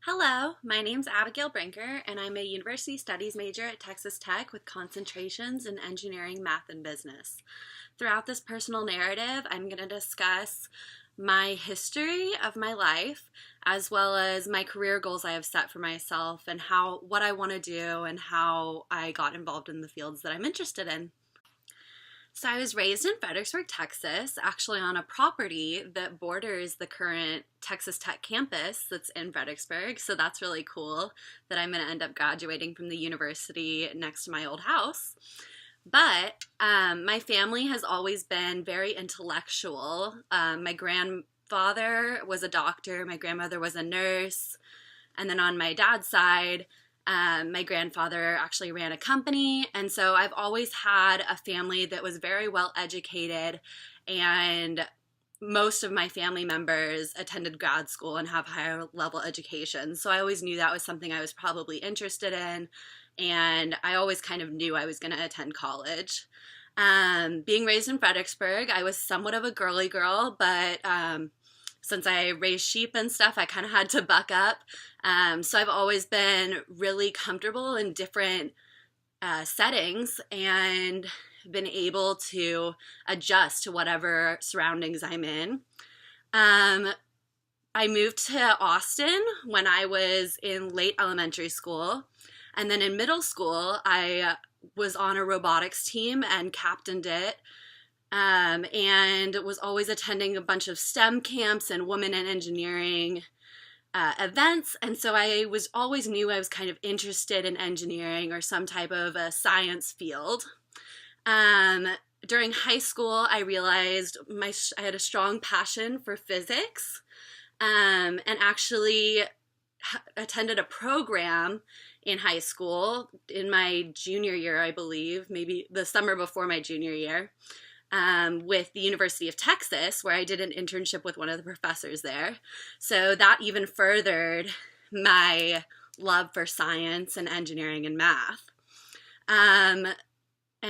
Hello, my name's Abigail Brinker, and I'm a University Studies major at Texas Tech with concentrations in engineering, math, and business. Throughout this personal narrative, I'm going to discuss my history of my life, as well as my career goals I have set for myself, and what I want to do, and how I got involved in the fields that I'm interested in. So I was raised in Fredericksburg, Texas, actually on a property that borders the current Texas Tech campus that's in Fredericksburg. So that's really cool that I'm going to end up graduating from the university next to my old house. But my family has always been very intellectual. My grandfather was a doctor, my grandmother was a nurse, and then on my dad's side, my grandfather actually ran a company, and so I've always had a family that was very well educated, and most of my family members attended grad school and have higher level education. So I always knew that was something I was probably interested in, and I always kind of knew I was going to attend college. Being raised in Fredericksburg, I was somewhat of a girly girl, but since I raised sheep and stuff, I kind of had to buck up. So I've always been really comfortable in different settings and been able to adjust to whatever surroundings I'm in. I moved to Austin when I was in late elementary school. And then in middle school, I was on a robotics team and captained it. And was always attending a bunch of STEM camps and women in engineering events. And so I was always knew I was kind of interested in engineering or some type of a science field. During high school, I realized I had a strong passion for physics, and actually attended a program in high school in my junior year, I believe, maybe the summer before my junior year. With the University of Texas, where I did an internship with one of the professors there. So that even furthered my love for science and engineering and math. And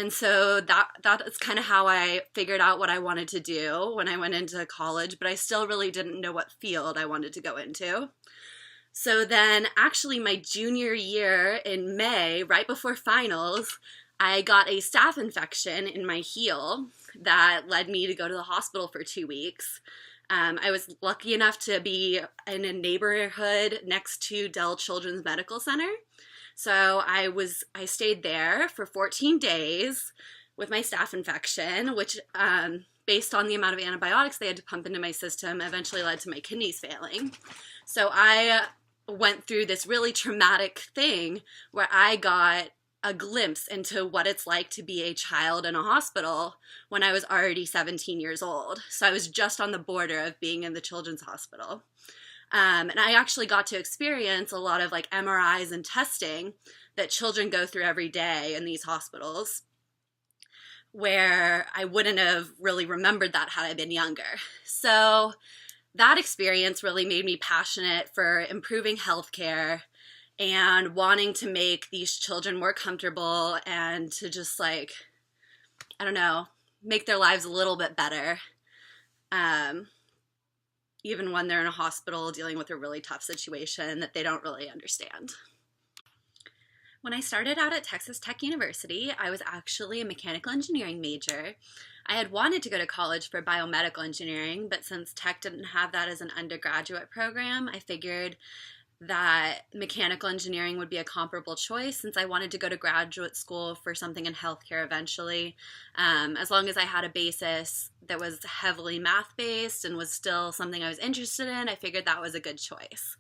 so that is kind of how I figured out what I wanted to do when I went into college, but I still really didn't know what field I wanted to go into. So then actually my junior year in May, right before finals, I got a staph infection in my heel that led me to go to the hospital for 2 weeks. I was lucky enough to be in a neighborhood next to Dell Children's Medical Center. So I stayed there for 14 days with my staph infection, which based on the amount of antibiotics they had to pump into my system, eventually led to my kidneys failing. So I went through this really traumatic thing where I got a glimpse into what it's like to be a child in a hospital when I was already 17 years old. So I was just on the border of being in the children's hospital. And I actually got to experience a lot of like MRIs and testing that children go through every day in these hospitals, where I wouldn't have really remembered that had I been younger. So that experience really made me passionate for improving healthcare and wanting to make these children more comfortable and to just make their lives a little bit better, even when they're in a hospital dealing with a really tough situation that they don't really understand. When I started out at Texas Tech University, I was actually a mechanical engineering major. I had wanted to go to college for biomedical engineering, but since Tech didn't have that as an undergraduate program, I figured that mechanical engineering would be a comparable choice since I wanted to go to graduate school for something in healthcare eventually. As long as I had a basis that was heavily math-based and was still something I was interested in, I figured that was a good choice.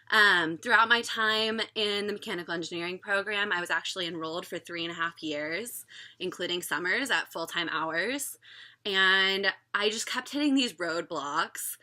Throughout my time in the mechanical engineering program, I was actually enrolled for 3.5 years, including summers at full-time hours. And I just kept hitting these roadblocks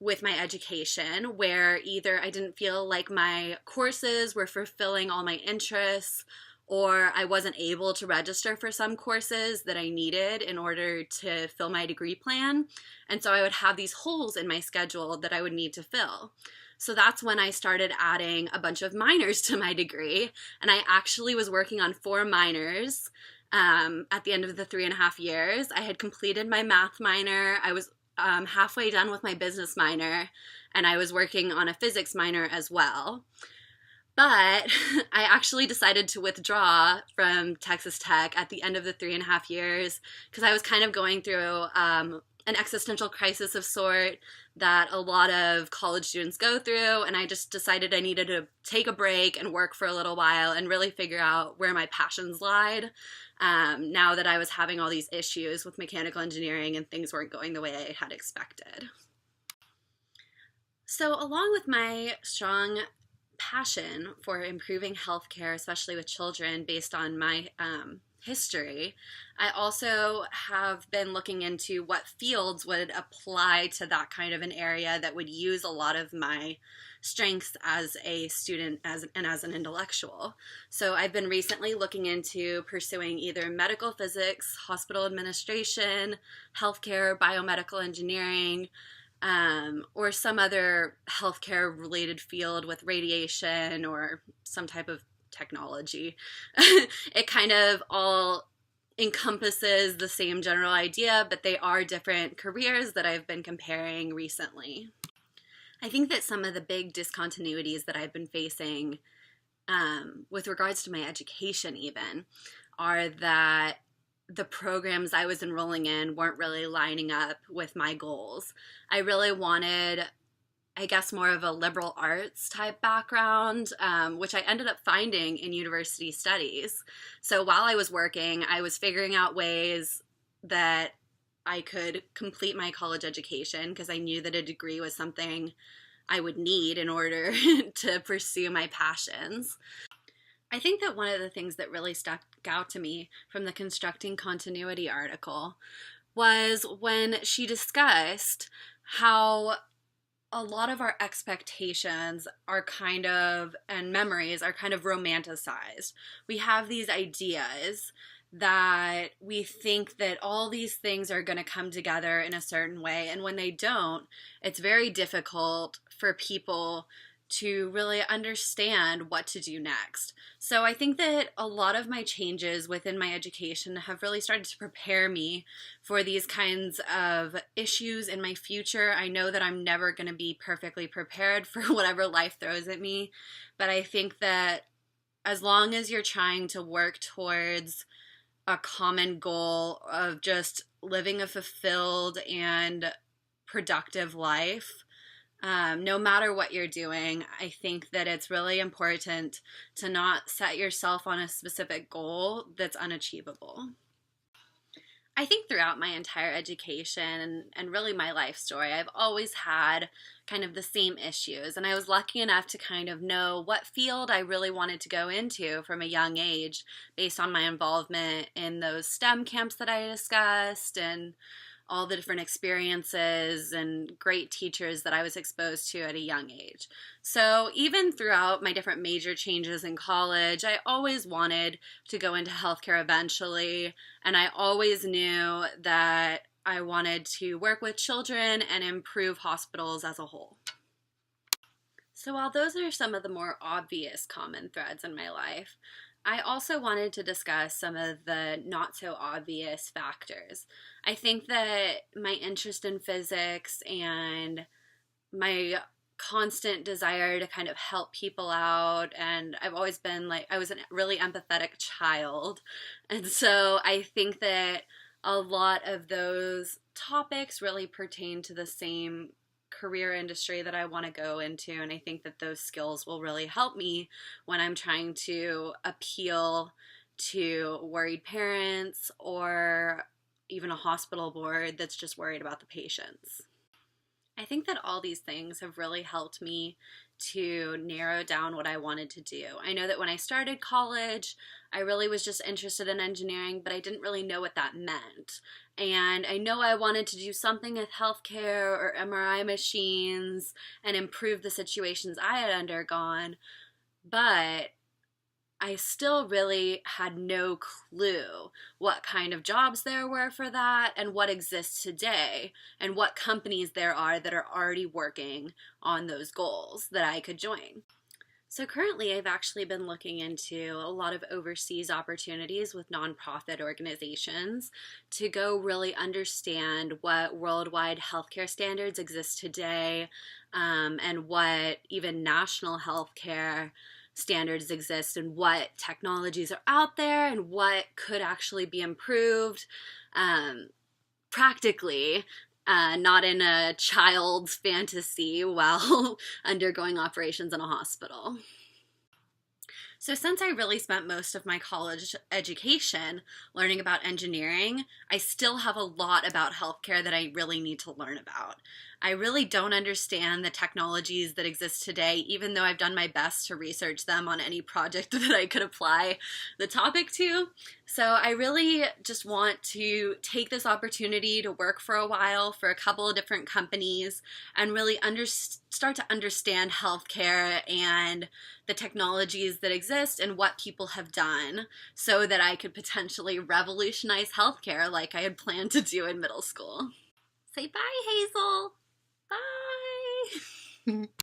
with my education, where either I didn't feel like my courses were fulfilling all my interests, or I wasn't able to register for some courses that I needed in order to fill my degree plan. And so I would have these holes in my schedule that I would need to fill. So that's when I started adding a bunch of minors to my degree, and I actually was working on 4 minors at the end of the 3.5 years. I had completed my math minor. I was halfway done with my business minor, and I was working on a physics minor as well. But I actually decided to withdraw from Texas Tech at the end of the 3.5 years because I was kind of going through an existential crisis of sort that a lot of college students go through, and I just decided I needed to take a break and work for a little while and really figure out where my passions lied, now that I was having all these issues with mechanical engineering and things weren't going the way I had expected. So along with my strong passion for improving healthcare, especially with children, based on my history, I also have been looking into what fields would apply to that kind of an area that would use a lot of my strengths as a student and as an intellectual. So I've been recently looking into pursuing either medical physics, hospital administration, healthcare, biomedical engineering, or some other healthcare related field with radiation or some type of technology. It kind of all encompasses the same general idea, but they are different careers that I've been comparing recently. I think that some of the big discontinuities that I've been facing with regards to my education even are that the programs I was enrolling in weren't really lining up with my goals. I really wanted, I guess, more of a liberal arts type background, which I ended up finding in university studies. So while I was working, I was figuring out ways that I could complete my college education because I knew that a degree was something I would need in order to pursue my passions. I think that one of the things that really stuck out to me from the Constructing Continuity article was when she discussed how a lot of our expectations are kind of, and memories are kind of romanticized. We have these ideas that we think that all these things are going to come together in a certain way, and when they don't, it's very difficult for people to really understand what to do next. So I think that a lot of my changes within my education have really started to prepare me for these kinds of issues in my future. I know that I'm never going to be perfectly prepared for whatever life throws at me, but I think that as long as you're trying to work towards a common goal of just living a fulfilled and productive life, no matter what you're doing, I think that it's really important to not set yourself on a specific goal that's unachievable. I think throughout my entire education and really my life story, I've always had kind of the same issues, and I was lucky enough to kind of know what field I really wanted to go into from a young age based on my involvement in those STEM camps that I discussed and all the different experiences and great teachers that I was exposed to at a young age. So even throughout my different major changes in college, I always wanted to go into healthcare eventually, and I always knew that I wanted to work with children and improve hospitals as a whole. So while those are some of the more obvious common threads in my life, I also wanted to discuss some of the not so obvious factors. I think that my interest in physics and my constant desire to kind of help people out, and I've always been I was a really empathetic child, and so I think that a lot of those topics really pertain to the same career industry that I want to go into, and I think that those skills will really help me when I'm trying to appeal to worried parents or even a hospital board that's just worried about the patients. I think that all these things have really helped me to narrow down what I wanted to do. I know that when I started college, I really was just interested in engineering, but I didn't really know what that meant. And I know I wanted to do something with healthcare or MRI machines and improve the situations I had undergone, but I still really had no clue what kind of jobs there were for that and what exists today and what companies there are that are already working on those goals that I could join. So currently, I've actually been looking into a lot of overseas opportunities with nonprofit organizations to go really understand what worldwide healthcare standards exist today, and what even national healthcare standards exist, and what technologies are out there, and what could actually be improved um, practically. Not in a child's fantasy while undergoing operations in a hospital. So, since I really spent most of my college education learning about engineering, I still have a lot about healthcare that I really need to learn about. I really don't understand the technologies that exist today, even though I've done my best to research them on any project that I could apply the topic to. So, I really just want to take this opportunity to work for a while for a couple of different companies and really start to understand healthcare and the technologies that exist and what people have done so that I could potentially revolutionize healthcare like I had planned to do in middle school. Say bye, Hazel. Bye.